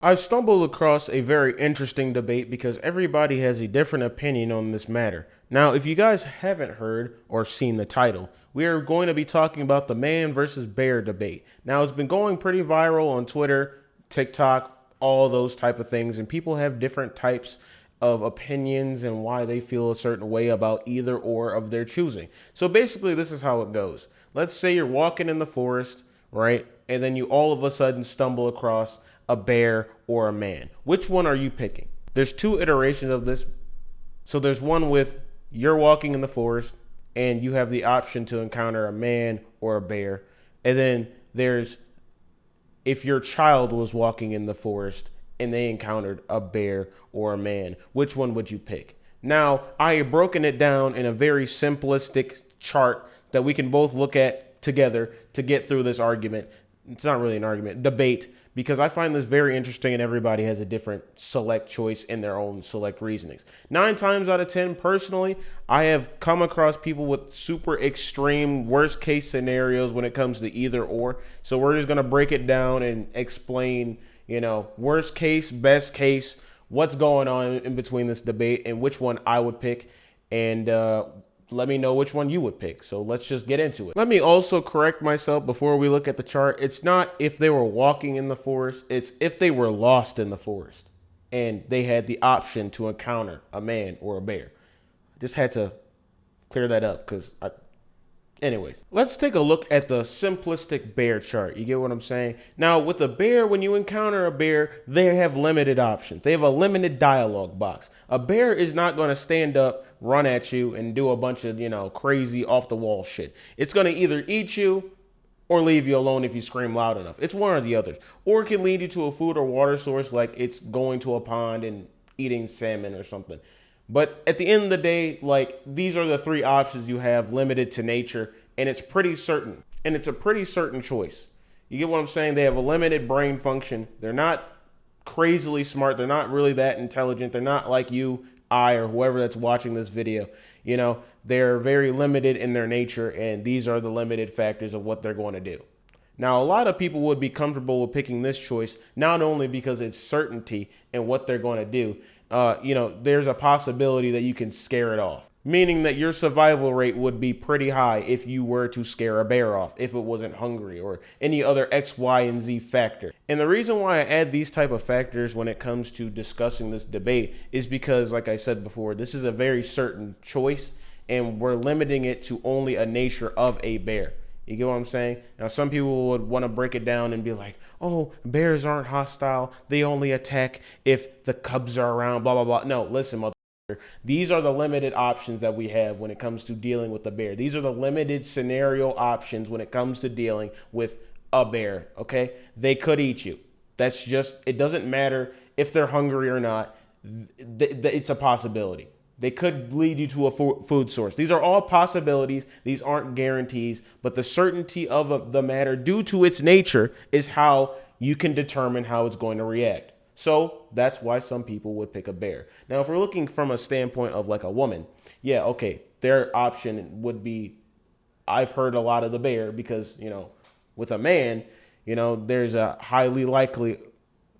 I've stumbled across a very interesting debate because everybody has a different opinion on this matter. Now, if you guys haven't heard or seen the title, we are going to be talking about the man versus bear debate. Now, it's been going pretty viral on Twitter, TikTok, all those type of things, and people have different types of opinions and why they feel a certain way about either or of their choosing. So basically, this is how it goes. Let's say you're walking in the forest, right? And then you all of a sudden stumble across a bear or a man. Which one are you picking? There's two iterations of this. So there's one with you're walking in the forest and you have the option to encounter a man or a bear. And then there's if your child was walking in the forest and they encountered a bear or a man, which one would you pick? Now, I have broken it down in a very simplistic chart that we can both look at together to get through this argument. It's not really an argument, debate, because I find this very interesting and everybody has a different select choice in their own select reasonings. 9 times out of 10, personally, I have come across people with super extreme worst case scenarios when it comes to either or. So we're just going to break it down and explain, worst case, best case, what's going on in between this debate and which one I would pick. And let me know which one you would pick. So let's just get into it. Let me also correct myself before we look at the chart. It's not if they were walking in the forest. It's if they were lost in the forest and they had the option to encounter a man or a bear. Just had to clear that up because anyways, let's take a look at the simplistic bear chart. You get what I'm saying? Now, with a bear, when you encounter a bear, they have limited options. They have a limited dialogue box. A bear is not going to stand up, run at you, and do a bunch of, crazy off-the-wall shit. It's going to either eat you or leave you alone if you scream loud enough. It's one or the other. Or it can lead you to a food or water source like it's going to a pond and eating salmon or something. But at the end of the day, these are the three options you have limited to nature, and it's pretty certain. And it's a pretty certain choice. You get what I'm saying? They have a limited brain function. They're not crazily smart. They're not really that intelligent. They're not like you, I, or whoever that's watching this video. They're very limited in their nature, and these are the limited factors of what they're going to do. Now, a lot of people would be comfortable with picking this choice, not only because it's certainty in what they're going to do, there's a possibility that you can scare it off, meaning that your survival rate would be pretty high if you were to scare a bear off, if it wasn't hungry or any other X, Y, and Z factor. And the reason why I add these type of factors when it comes to discussing this debate is because, like I said before, this is a very certain choice, and we're limiting it to only a nature of a bear. You get what I'm saying? Now, some people would want to break it down and be like, oh, bears aren't hostile. They only attack if the cubs are around, blah, blah, blah. No, listen, motherfucker. These are the limited options that we have when it comes to dealing with the bear. These are the limited scenario options when it comes to dealing with a bear, okay? They could eat you. That's just, it doesn't matter if they're hungry or not. It's a possibility. They could lead you to a food source. These are all possibilities. These aren't guarantees, but the certainty of the matter due to its nature is how you can determine how it's going to react. So that's why some people would pick a bear. Now, if we're looking from a standpoint of like a woman, yeah, okay, their option would be, I've heard a lot of the bear because, with a man, there's a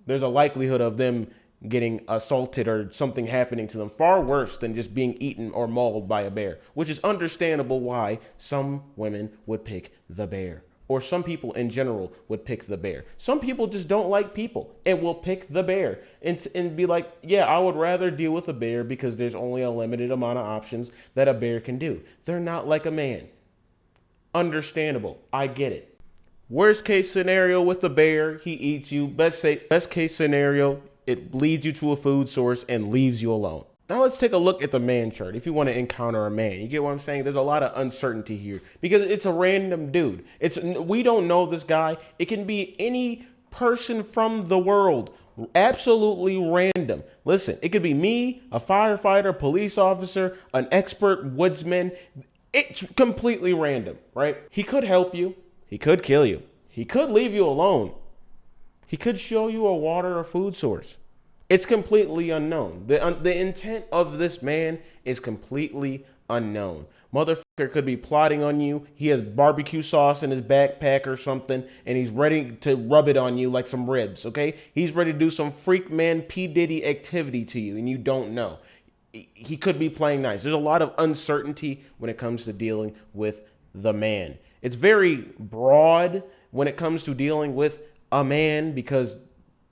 likelihood of them getting assaulted or something happening to them far worse than just being eaten or mauled by a bear, which is understandable why some women would pick the bear, or some people in general would pick the bear. Some people just don't like people and will pick the bear and be like, yeah, I would rather deal with a bear because there's only a limited amount of options that a bear can do. They're not like a man. Understandable. I get it. Worst case scenario with the bear, he eats you. Best case scenario, it leads you to a food source and leaves you alone. Now let's take a look at the man chart. If you want to encounter a man, you get what I'm saying? There's a lot of uncertainty here because it's a random dude. We don't know this guy. It can be any person from the world. Absolutely random. Listen, it could be me, a firefighter, police officer, an expert woodsman. It's completely random, right? He could help you. He could kill you. He could leave you alone. He could show you a water or food source. It's completely unknown. The intent of this man is completely unknown. Motherfucker could be plotting on you. He has barbecue sauce in his backpack or something, and he's ready to rub it on you like some ribs, okay? He's ready to do some freak man P. Diddy activity to you, and you don't know. He could be playing nice. There's a lot of uncertainty when it comes to dealing with the man. It's very broad when it comes to dealing with a man because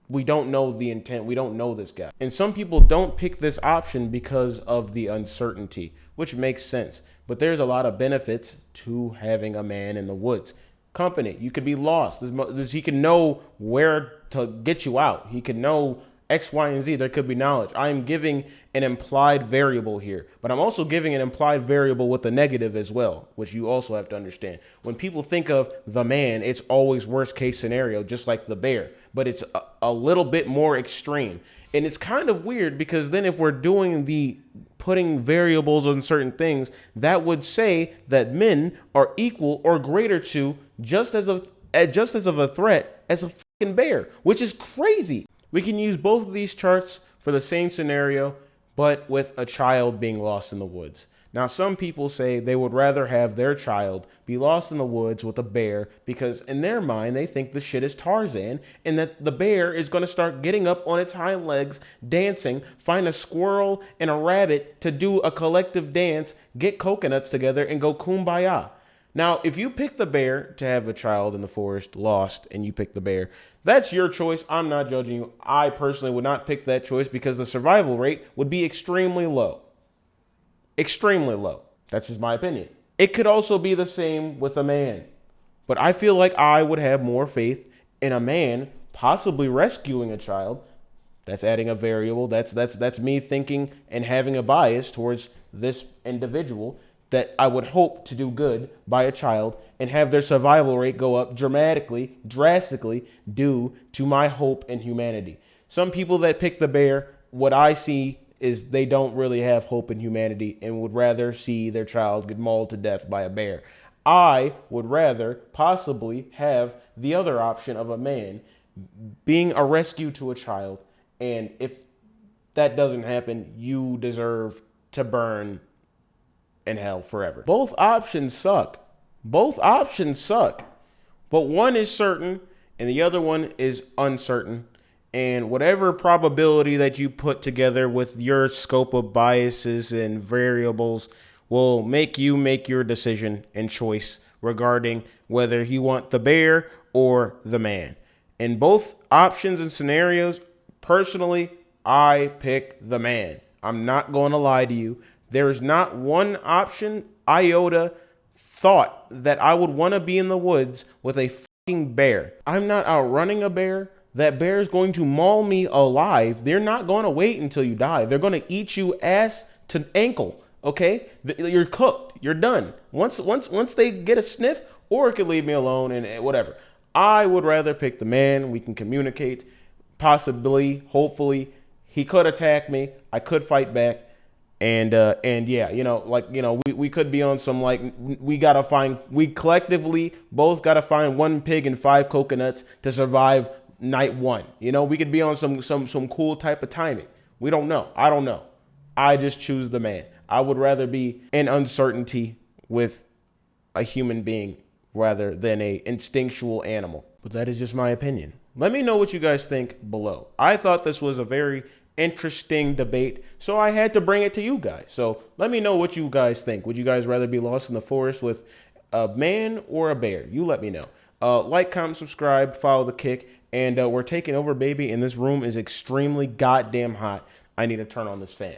we don't know the intent. We don't know this guy. And some people don't pick this option because of the uncertainty, which makes sense. But there's a lot of benefits to having a man in the woods. Company, you could be lost. He can know where to get you out. He can know X, Y, and Z. There could be knowledge. I am giving an implied variable here, but I'm also giving an implied variable with the negative as well, which you also have to understand. When people think of the man, it's always worst case scenario, just like the bear, but it's a little bit more extreme. And it's kind of weird because then if we're doing the putting variables on certain things, that would say that men are equal or greater to just as of a threat as a fucking bear, which is crazy. We can use both of these charts for the same scenario, but with a child being lost in the woods. Now, some people say they would rather have their child be lost in the woods with a bear because in their mind, they think the shit is Tarzan and that the bear is going to start getting up on its hind legs, dancing, find a squirrel and a rabbit to do a collective dance, get coconuts together and go kumbaya. Now, if you pick the bear to have a child in the forest lost and you pick the bear, that's your choice. I'm not judging you. I personally would not pick that choice because the survival rate would be extremely low. Extremely low. That's just my opinion. It could also be the same with a man. But I feel like I would have more faith in a man possibly rescuing a child. That's adding a variable. That's me thinking and having a bias towards this individual that I would hope to do good by a child and have their survival rate go up drastically due to my hope in humanity. Some people that pick the bear, what I see is they don't really have hope in humanity and would rather see their child get mauled to death by a bear. I would rather possibly have the other option of a man being a rescue to a child. And if that doesn't happen, you deserve to burn in hell forever. Both options suck. Both options suck. But one is certain and the other one is uncertain. And whatever probability that you put together with your scope of biases and variables will make you make your decision and choice regarding whether you want the bear or the man. In both options and scenarios, personally, I pick the man. I'm not going to lie to you. There is not one option, iota, thought that I would want to be in the woods with a fucking bear. I'm not outrunning a bear. That bear is going to maul me alive. They're not going to wait until you die. They're going to eat you ass to ankle. Okay, you're cooked. You're done. Once they get a sniff, or it could leave me alone and whatever. I would rather pick the man. We can communicate. Possibly, hopefully, he could attack me. I could fight back. And yeah, we could be on some we collectively both got to find one pig and 5 coconuts to survive night 1. We could be on some cool type of timing. We don't know. I don't know. I just choose the man. I would rather be in uncertainty with a human being rather than a instinctual animal. But that is just my opinion. Let me know what you guys think below. I thought this was a very interesting debate, so I had to bring it to you guys. So let me know what you guys think. Would you guys rather be lost in the forest with a man or a bear? You let me know. Like, comment, subscribe, follow the kick, and we're taking over, baby, and this room is extremely goddamn hot. I need to turn on this fan.